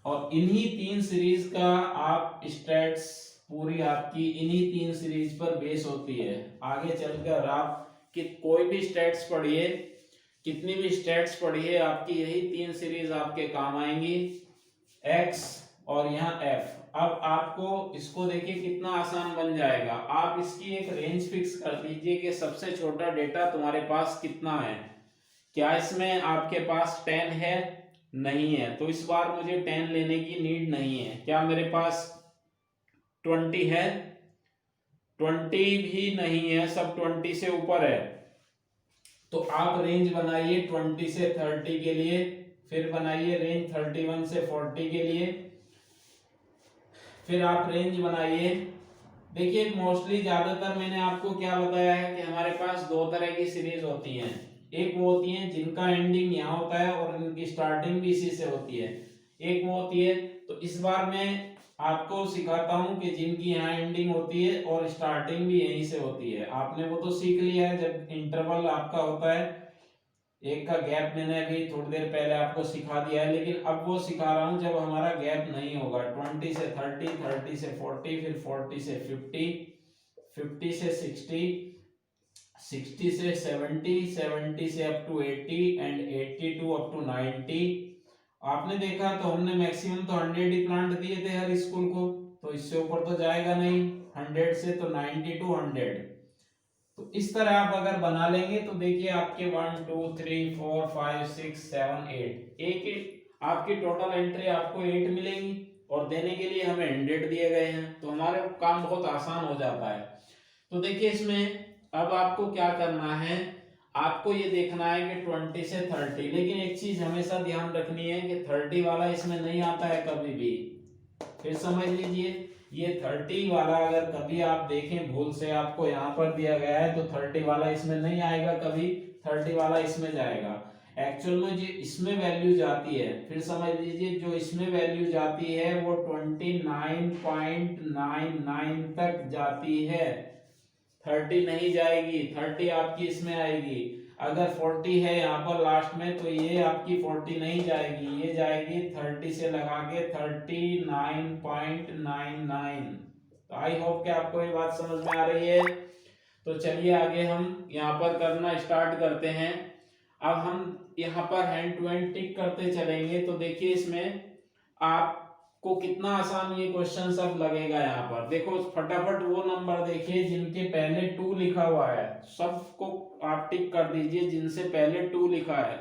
और इन्हीं 3 सीरीज का आप स्टैट्स पूरी आपकी इन्हीं 3 सीरीज पर बेस होती है। आगे चलकर आप कि कोई भी स्टैट्स पढ़िए, कितनी भी स्टैट्स पढ़िए, आपकी यही 3 सीरीज आपके काम आएंगी, एक्स और यहाँ एफ। अब आपको इसको देखिए कितना आसान बन जाएगा। आप इसकी एक रेंज फिक्स कर दीजिए कि सबसे छोटा डेटा तुम्हारे पास कितना है। क्या इसमें आपके पास 10 है, नहीं है, तो इस बार मुझे 10 लेने की नीड नहीं है। क्या मेरे पास 20 है, 20 भी नहीं है, सब 20 से ऊपर है। तो आप रेंज बनाइए 20 से 30 के लिए, फिर बनाइए रेंज 31 से 40 के लिए, फिर आप रेंज बनाइए। देखिए मोस्टली ज्यादातर मैंने आपको क्या बताया है कि हमारे पास दो तरह की सीरीज होती हैं। एक वो होती है जिनका एंडिंग यहाँ होता है और इनकी स्टार्टिंग भी इसी से होती है। एक वो होती है, तो इस बार मैं आपको सिखाता हूँ कि जिनकी यहाँ एंडिंग होती है और स्टार्टिंग भी यहीं से होती है। आपने वो तो सीख लिया है जब इंटरवल आपका होता है, एक का गैप मैंने अभी थोड़ी देर पहले आपको सिखा दिया है, लेकिन अब वो सिखा रहा हूं जब हमारा गैप नहीं होगा। 20 से 30, 30 से 40, फिर 40 से 50, 50 से 60, 60 से 70, 70 से up to 80 and 80 to up to 90। आपने देखा तो हमने मैक्सिमम तो 100 ही प्लांट दिए थे हर स्कूल को, तो इससे ऊपर तो जाएगा नहीं। 100 से तो 90 टू 100। तो इस तरह आप अगर बना लेंगे तो देखिए आपके 1 2 3 4 5 6 7 8 एक आपकी टोटल एंट्री आपको 8 मिलेंगी, और देने के लिए हमें 100 दिए गए हैं, तो हमारे काम बहुत आसान हो जाता है। तो देखिए इसमें अब आपको क्या करना है, आपको ये देखना है कि 20 से 30, लेकिन एक चीज हमेशा ध्यान रखनी है कि 30 वाला इसमें नहीं आता है कभी भी। फिर समझ लीजिए, ये 30 वाला अगर कभी आप देखें भूल से आपको यहाँ पर दिया गया है तो 30 वाला इसमें नहीं आएगा कभी, 30 वाला इसमें जाएगा। एक्चुअल में जो इसमें वैल्यू जाती है, फिर समझ लीजिए जो इसमें वैल्यू जाती है वो 29.99 तक जाती है, 30 नहीं जाएगी। 30 आपकी इसमें आएगी। अगर 40 है यहाँ पर लास्ट में तो ये आपकी 40 नहीं जाएगी, ये जाएगी 30 से लगा के 39.99। तो आई होप कि आपको ये बात समझ में आ रही है। तो चलिए आगे हम यहाँ पर करना स्टार्ट करते हैं। अब हम यहाँ पर हैंड टू हैंड टिक करते चलेंगे, तो देखिए इसमें आपको कितना आसान ये क्वेश्चन सब लगेगा। यहाँ पर देखो फटाफट वो नंबर देखिए जिनके पहले 2 लिखा हुआ है, सबको आप टिक कर दीजिए जिनसे पहले 2 लिखा है।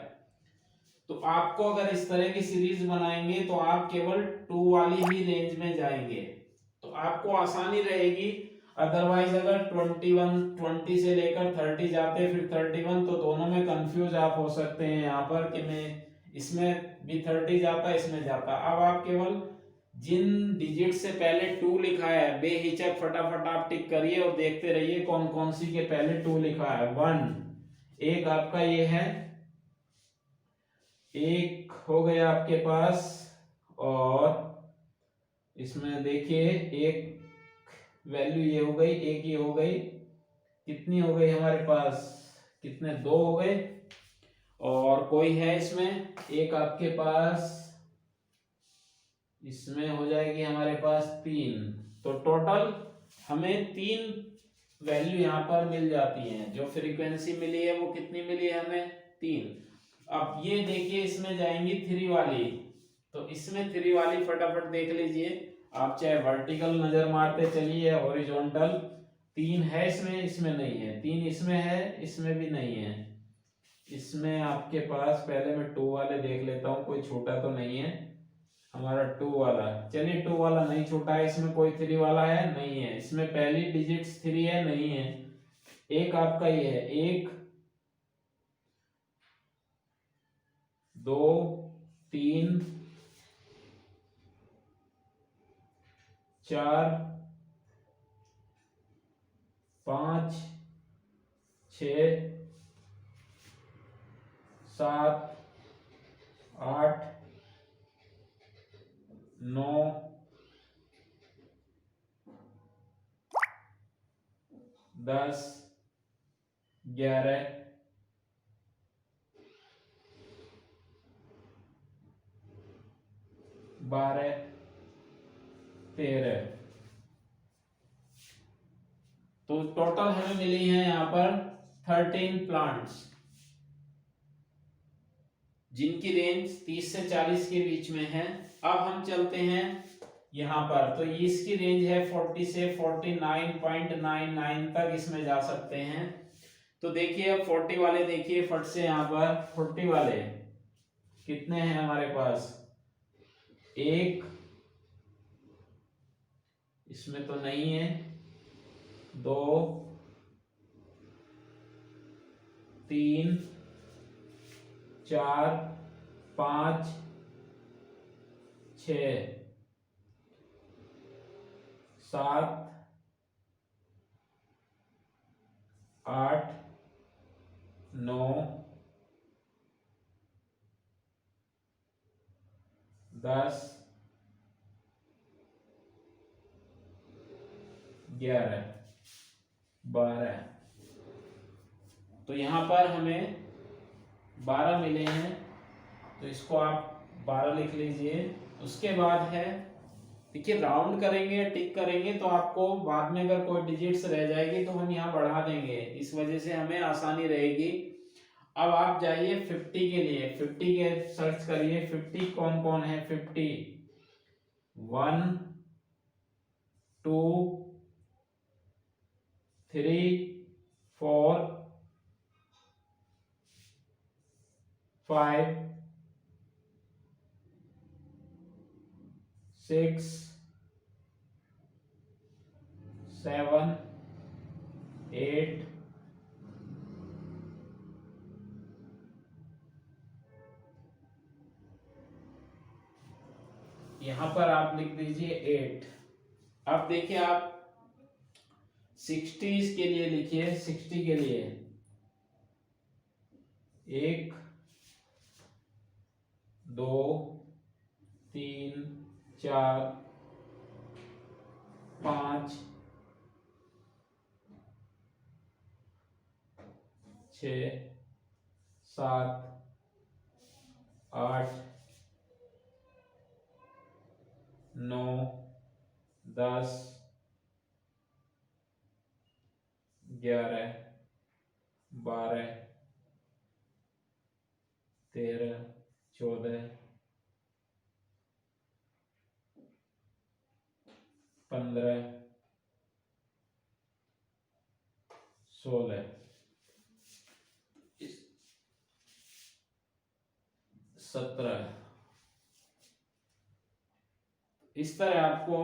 तो आपको अगर इस तरह की सीरीज बनाएंगे तो आप केवल 2 वाली ही रेंज में जाएंगे, तो आपको आसानी रहेगी। अदरवाइज अगर 20 से लेकर 30 जाते फिर 31, तो दोनों में कंफ्यूज आप हो सकते हैं यहाँ पर कि मैं इसमें भी 30 जाता इसमें जाता। अब आप केवल जिन डिजिट से पहले 2 लिखा है बेहिचक फटाफट आप टिक करिए और देखते रहिए कौन कौन सी के पहले 2 लिखा है। 1 एक आपका ये है, एक हो गया आपके पास, और इसमें देखिए एक वैल्यू ये हो गई, एक ये हो गई, कितनी हो गई हमारे पास, कितने 2 हो गए, और कोई है इसमें एक आपके पास, इसमें हो जाएगी हमारे पास 3। तो टोटल हमें 3 वैल्यू यहाँ पर मिल जाती हैं। जो फ्रीक्वेंसी मिली है वो कितनी मिली है हमें, 3। अब ये देखिए इसमें जाएंगी 3 वाली, तो इसमें 3 वाली फटाफट देख लीजिए आप, चाहे वर्टिकल नजर मारते चलिए या हॉरिजॉन्टल। 3 है इसमें, इसमें नहीं है। 3 इसमें है, इसमें भी नहीं है। इसमें आपके पास पहले मैं 2 वाले देख लेता हूँ, कोई छोटा तो नहीं है हमारा 2 वाला। चलिए 2 वाला नहीं छोटा है, इसमें कोई 3 वाला है नहीं है, इसमें पहली डिजिट्स 3 है नहीं है। एक आपका ये है, 1 2 3 4 5 6 7 8 9 10 11 12 13। तो टोटल हमें मिली है यहाँ पर 13 प्लांट्स, जिनकी रेंज 30 से 40 के बीच में है। अब हम चलते हैं यहाँ पर, तो इसकी रेंज है 40 से 49.99 तक इसमें जा सकते हैं। तो देखिए अब 40 वाले देखिए फट से, यहाँ पर 40 वाले कितने हैं हमारे पास, एक, इसमें तो नहीं है, 2 3 4 5 6 7 8 9 10 11 12। तो यहाँ पर हमें 12 मिले हैं, तो इसको आप 12 लिख लीजिए। उसके बाद है, देखिए राउंड करेंगे या टिक करेंगे तो आपको बाद में अगर कोई डिजिट्स रह जाएगी तो हम यहाँ बढ़ा देंगे, इस वजह से हमें आसानी रहेगी। अब आप जाइए 50 के लिए, 50 के सर्च करिए 50 कौन कौन है। 50 1 2 3 4 5 6 7 8 यहां पर आप लिख दीजिए 8। अब देखिए आप 60 के लिए लिखिए, 60 के लिए 1 2 3 4 5 6 7 8 9 10 11 12 13 14 15 16 17। इस तरह आपको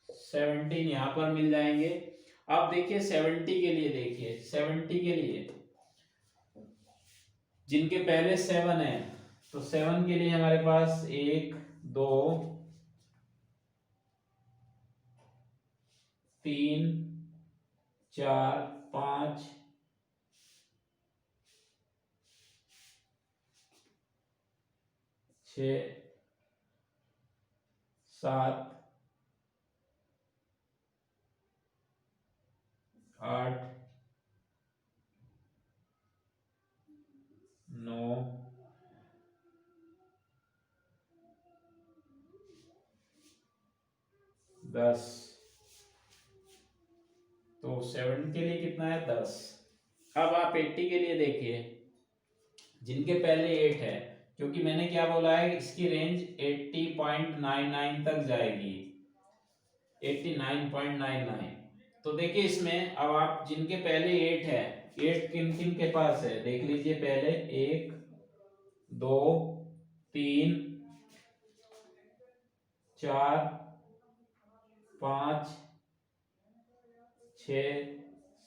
17 यहां पर मिल जाएंगे। अब देखिए 70 के लिए, देखिए 70 के लिए जिनके पहले 7 है, तो 7 के लिए हमारे पास 1 2 3 4 5 6 7 8 9 10। तो 7 के लिए कितना है? 10। अब आप 80 के लिए देखिए, जिनके पहले 8 है, क्योंकि मैंने क्या बोला है, इसकी रेंज 80.99 तक जाएगी, 89.99। तो देखिए इसमें अब आप जिनके पहले 8 है, 8 किन किन के पास है देख लीजिए। पहले 1 2 3 4 5 6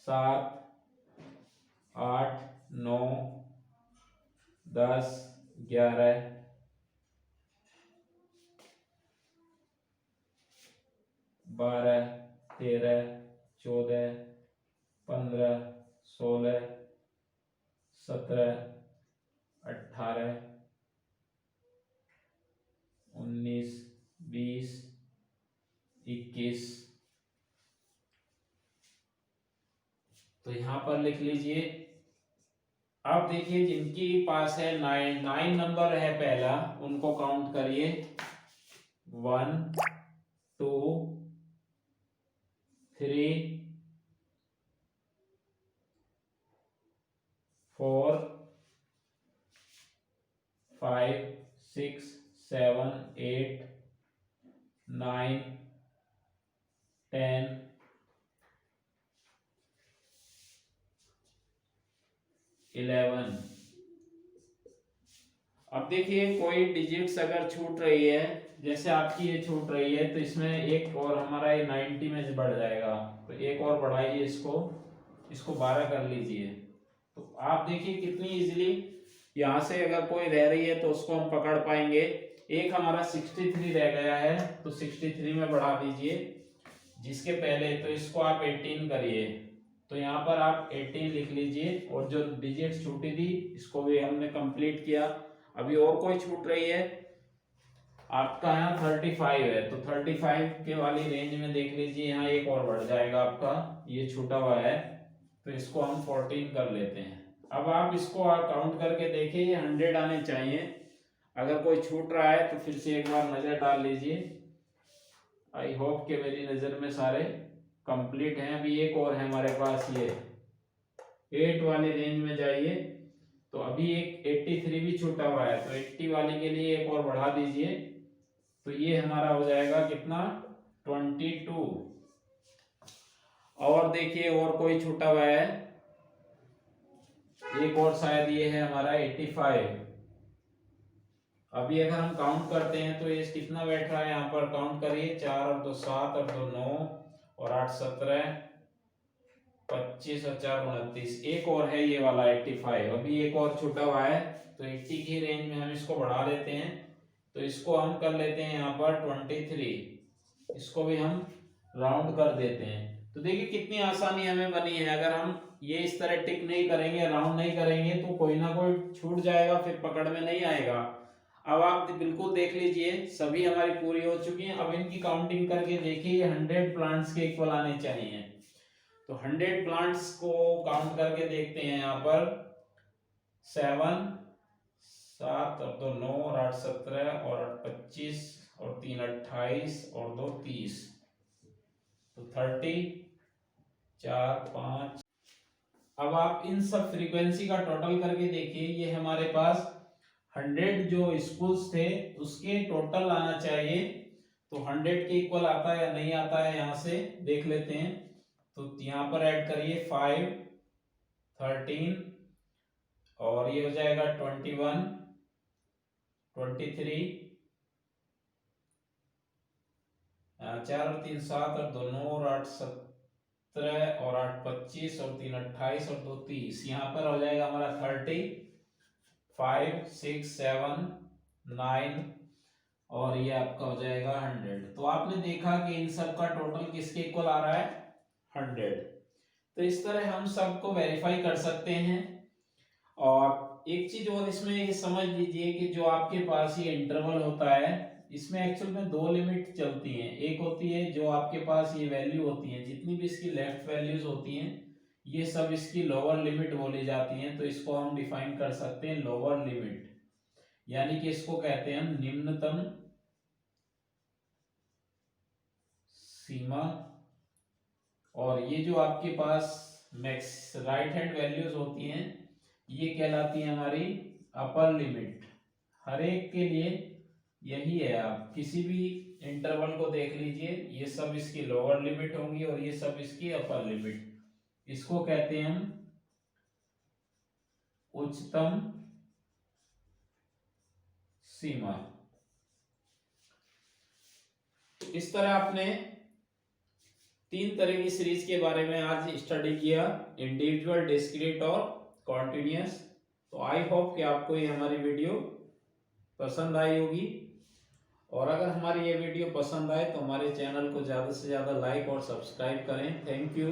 7 8 9 10 11 12 13 14 15 16 17 18 19 20 21। तो यहां पर लिख लीजिए। अब देखिए जिनकी पास है 9, 9 नंबर है पहला, उनको काउंट करिए। 1 2 3 4 5 6 7 8 9 10 11। अब देखिए कोई डिजिट्स अगर छूट रही है, जैसे आपकी ये छूट रही है, तो इसमें एक और हमारा ये 90 में बढ़ जाएगा, तो एक और बढ़ाइए इसको, इसको 12 कर लीजिए। तो आप देखिए कितनी इजीली यहाँ से अगर कोई रह रही है तो उसको हम पकड़ पाएंगे। एक हमारा 63 रह गया है, तो 63 में बढ़ा दीजिए जिसके पहले, तो इसको आप 18 करिए, तो यहाँ पर आप 18 लिख लीजिए। और जो डिजिट छूटी थी इसको भी हमने कंप्लीट किया। अभी और कोई छूट रही है आपका, यहाँ 35 है, तो 35 के वाली रेंज में देख लीजिए, यहाँ एक और बढ़ जाएगा आपका, ये छूटा हुआ है, तो इसको हम 14 कर लेते हैं। अब आप इसको काउंट करके देखिए, ये 100 आने चाहिए। अगर कोई छूट रहा है तो फिर से एक बार नजर डाल लीजिए। आई होप कि मेरी नजर में सारे कंप्लीट हैं। अभी एक और है हमारे पास, ये 8 वाली रेंज में जाइए, तो अभी एक 83 भी छूटा हुआ है, तो 80 वाली के लिए एक और बढ़ा दीजिए, तो ये हमारा हो जाएगा कितना, 22। और देखिए और कोई छूटा हुआ है, एक और शायद ये है हमारा 85। अभी अगर हम काउंट करते हैं तो ये कितना बैठ रहा है, यहाँ पर काउंट करिए, 4 और 2 7 और 2 9 और 8 17 25 और 4 29, एक और है ये वाला 85, अभी एक और छूटा हुआ है, तो 80 की रेंज में हम इसको बढ़ा लेते हैं, तो इसको हम कर लेते हैं यहाँ पर 23, इसको भी हम राउंड कर देते हैं। तो देखिए कितनी आसानी हमें बनी है। अगर हम ये इस तरह टिक नहीं करेंगे, राउंड नहीं करेंगे, तो कोई ना कोई छूट जाएगा, फिर पकड़ में नहीं आएगा। अब आप बिल्कुल देख लीजिए, सभी हमारी पूरी हो चुकी हैं। अब इनकी काउंटिंग करके देखिए, 100 प्लांट्स के इक्वल आने चाहिए, तो 100 प्लांट्स को काउंट करके देखते हैं। यहाँ पर 7 7 और 2 9 और 8 17 और 8 25 और 3 28 और 2 30, तो 30 4 5। अब आप इन सब फ्रीक्वेंसी का टोटल करके देखिए, ये हमारे पास 100 जो स्कूल्स थे उसके टोटल आना चाहिए, तो 100 के इक्वल आता है या नहीं आता है, यहाँ से देख लेते हैं। तो यहाँ पर ऐड करिए 5 13 और ये हो जाएगा 21 23, 4 और 3 7 और 2 9 और 8 17 और 8 25 और 3 28 और 2 30, यहाँ पर हो जाएगा हमारा 30 5 6 7 9 और ये आपका हो जाएगा 100। तो आपने देखा कि इन सब का टोटल किसके इक्वल आ रहा है, 100। तो इस तरह हम सबको वेरीफाई कर सकते हैं। और एक चीज और इसमें ये समझ लीजिए कि जो आपके पास ये इंटरवल होता है, इसमें एक्चुअल में 2 लिमिट चलती हैं। एक होती है जो आपके पास ये वैल्यू होती है, जितनी भी इसकी लेफ्ट वैल्यूज होती हैं, ये सब इसकी लोअर लिमिट बोली जाती हैं। तो इसको हम डिफाइन कर सकते हैं लोअर लिमिट, यानी कि इसको कहते हैं हम निम्नतम सीमा। और ये जो आपके पास मैक्स राइट हैंड वैल्यूज होती हैं, ये कहलाती है हमारी अपर लिमिट। हर एक के लिए यही है, आप किसी भी इंटरवल को देख लीजिए, ये सब इसकी लोअर लिमिट होंगी और ये सब इसकी अपर लिमिट। इसको कहते हैं हम उच्चतम सीमा। इस तरह आपने 3 तरह की सीरीज के बारे में आज स्टडी किया, इंडिविजुअल, डिस्क्रीट और कॉन्टिन्यूअस। तो आई होप कि आपको ये हमारी वीडियो पसंद आई होगी। और अगर हमारी ये वीडियो पसंद आए तो हमारे चैनल को ज़्यादा से ज़्यादा लाइक और सब्सक्राइब करें। Thank you.